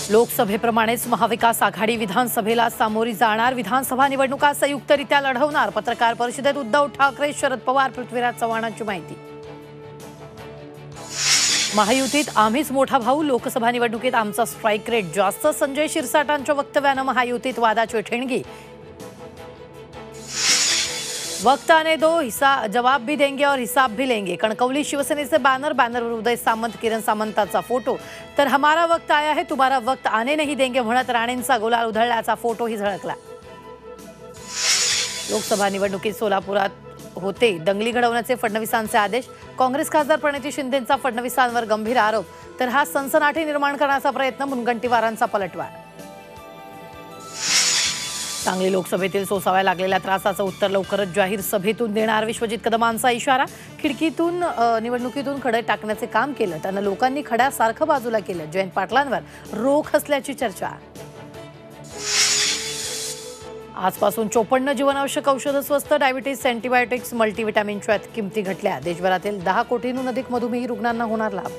लोकसभेप्रमाणेच महाविकास आघाडी विधानसभेला सामोरी जाणार। विधानसभा निवडणुका संयुक्तरित्या लढवणार। पत्रकार परिषदेत उद्धव ठाकरे, शरद पवार, पृथ्वीराज चव्हाणांची माहिती। महायुतीत आम्हीच मोठा भाऊ, लोकसभा निवडणुकीत आमचा स्ट्राइक रेट जास्त। संजय शिरसाटांच्या वक्तव्यानं महायुतीत वादाची ठिणगी। वक्त आने दो, जवाब भी देंगे और हिसाब भी लेंगे। कणकवली शिवसेनेचे बॅनरवर उदय सामंत, किरण सामंताचा फोटो। तर हमारा वक्त आया है, तुम्हारा वक्त आने नहीं देंगे म्हणत राणेंचा गुलाल उधळल्याचा फोटोही झळकला। लोकसभा निवडणुकीत सोलापुरात होते दंगली घडवण्याचे फडणवीसांचे आदेश। काँग्रेस खासदार प्रणिती शिंदेंचा फडणवीसांवर गंभीर आरोप। तर हा सनसनाटी निर्माण करण्याचा प्रयत्न, मुनगंटीवारांचा पलटवार। सांगली लोकसभेतील सोसाव्या लागलेल्या त्रासाचं उत्तर लवकरच जाहीर सभेतून देणार। विश्वजित कदमांचा इशारा। खिडकीतून निवडणुकीतून खडे टाकण्याचे काम केलं, त्यांना लोकांनी खड्यासारखं बाजूला केलं। जयंत पाटलांवर रोख असल्याची चर्चा। आजपासून 54 जीवनावश्यक औषधं स्वस्त। डायबिटीज, अँटीबायोटिक्स, मल्टीव्हिटॅमिनच्या किमती घटल्या। देशभरातील 10 कोटींहून अधिक मधुमेही रुग्णांना होणार लाभ।